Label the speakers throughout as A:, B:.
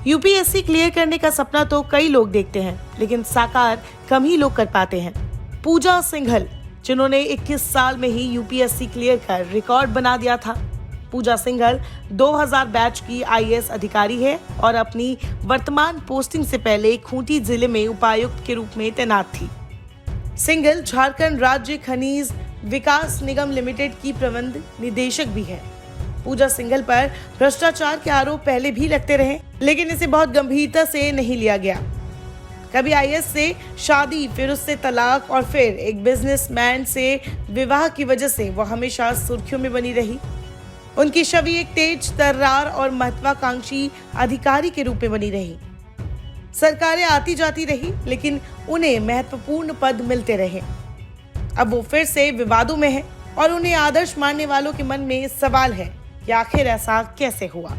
A: UPSC clear करने का सपना तो कई लोग देखते हैं, लेकिन साकार कम ही लोग कर पाते हैं। पूजा सिंघल, जिन्होंने 21 साल में ही यूपीएससी क्लियर कर रिकॉर्ड बना दिया था। पूजा सिंघल 2000 बैच की आईएएस अधिकारी है और अपनी वर्तमान पोस्टिंग से पहले खूंटी जिले में उपायुक्त के रूप में तैनात थी। सिंघल झारखंड राज्य खनिज विकास निगम लिमिटेड की प्रबंध निदेशक भी है। पूजा सिंघल पर भ्रष्टाचार के आरोप पहले भी लगते रहे, लेकिन इसे बहुत गंभीरता से नहीं लिया गया। कभी आईएएस से शादी, फिर उससे तलाक और फिर एक बिजनेसमैन से विवाह की वजह से वो हमेशा सुर्खियों में बनी रही। उनकी छवि एक तेज तर्रार और महत्वाकांक्षी अधिकारी के रूप में बनी रही। सरकारें आती जाती रही, लेकिन उन्हें महत्वपूर्ण पद मिलते रहे। अब वो फिर से विवादों में है और उन्हें आदर्श मानने वालों के मन में सवाल है कि आखिर ऐसा कैसे हुआ।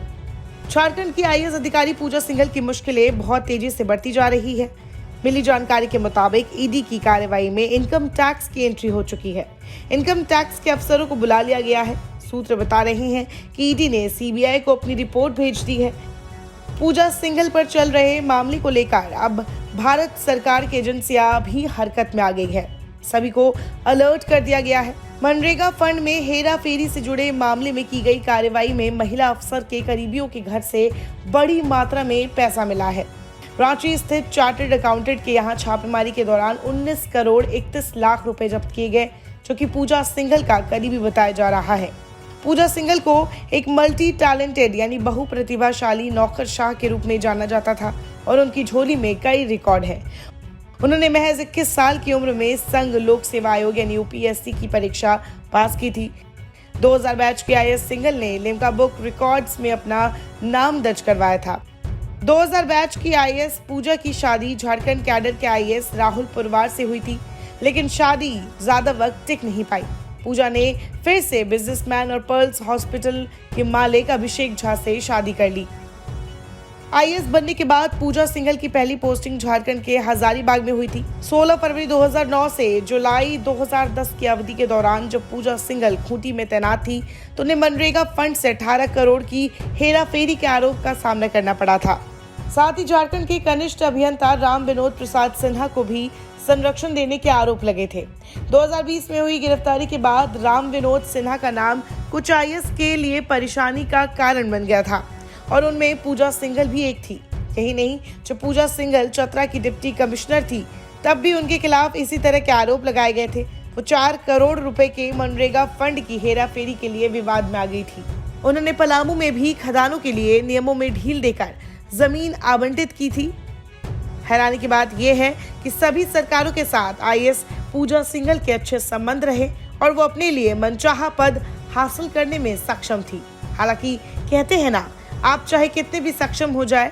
A: झारखंड की आईएएस अधिकारी पूजा सिंघल की मुश्किलें बहुत तेजी से बढ़ती जा रही है। मिली जानकारी के मुताबिक ईडी की कार्रवाई में इनकम टैक्स की एंट्री हो चुकी है। इनकम टैक्स के अफसरों को बुला लिया गया है। सूत्र बता रहे हैं कि ईडी ने सीबीआई को अपनी रिपोर्ट भेज दी है। पूजा सिंघल पर चल रहे मामले को लेकर अब भारत सरकार की एजेंसियां भी हरकत में आ गई है। सभी को अलर्ट कर दिया गया है। मनरेगा फंड में हेरा फेरी से जुड़े मामले में की गई कार्रवाई में महिला अफसर के करीबियों के घर से बड़ी मात्रा में पैसा मिला है। रांची स्थित चार्टर्ड अकाउंटेंट के यहां छापेमारी के दौरान 19 करोड़ 31 लाख रुपए जब्त किए गए, जो कि पूजा सिंघल का करीबी बताया जा रहा है। पूजा सिंघल को एक मल्टी टैलेंटेड यानी बहुप्रतिभाशाली नौकरशाह के रूप में जाना जाता था और उनकी झोली में कई रिकॉर्ड है। उन्होंने महज 21 साल की उम्र में संघ लोक सेवा आयोग यानी यूपीएससी की परीक्षा पास की थी। 2000 बैच के आईएएस सिंघल ने लिम्का बुक रिकॉर्ड्स में अपना नाम दर्ज करवाया था। 2000 बैच की आईएएस पूजा की शादी झारखंड कैडर के आईएएस राहुल पुरवार से हुई थी, लेकिन शादी ज्यादा वक्त टिक नहीं पाई। पूजा ने फिर से बिजनेसमैन और पर्ल्स हॉस्पिटल के मालिक अभिषेक झा से शादी कर ली। आईएएस बनने के बाद पूजा सिंघल की पहली पोस्टिंग झारखंड के हजारीबाग में हुई थी। 16 फरवरी 2009 से जुलाई 2010 की अवधि के दौरान जब पूजा सिंघल खूंटी में तैनात थी तो उन्हें मनरेगा फंड से 18 करोड़ की हेराफेरी के आरोप का सामना करना पड़ा था। साथ ही झारखंड के कनिष्ठ अभियंता राम विनोद प्रसाद सिन्हा को भी संरक्षण देने के आरोप लगे थे। 2020 में हुई गिरफ्तारी के बाद राम विनोद सिन्हा का नाम कुछ आईएएस के लिए परेशानी का कारण बन गया था और उनमें पूजा सिंघल भी एक थी। यही नहीं, जब पूजा सिंघल चतरा की डिप्टी कमिश्नर थी तब भी उनके खिलाफ इसी तरह के आरोप लगाए गए थे। वो 4 करोड़ रुपए के मनरेगा फंड की हेराफेरी के लिए विवाद में आ गई थी। उन्होंने पलामू में भी खदानों के लिए नियमों में ढील देकर जमीन आवंटित की थी। हैरानी की बात यह है कि सभी सरकारों के साथ आईएएस पूजा सिंघल के अच्छे संबंध रहे और वो अपने लिए मनचाहा पद हासिल करने में सक्षम थी। हालांकि कहते हैं ना, आप चाहे कितने भी सक्षम हो जाए,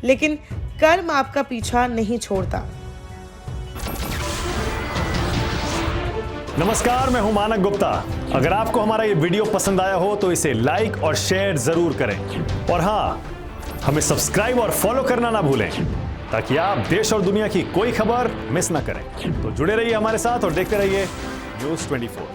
A: लेकिन कर्म आपका पीछा नहीं छोड़ता।
B: नमस्कार, मैं हूं मानक गुप्ता। अगर आपको हमारा ये वीडियो पसंद आया हो तो इसे लाइक और शेयर जरूर करें और हाँ, हमें सब्सक्राइब और फॉलो करना ना भूलें ताकि आप देश और दुनिया की कोई खबर मिस ना करें। तो जुड़े रहिए हमारे साथ और देखते रहिए News 24।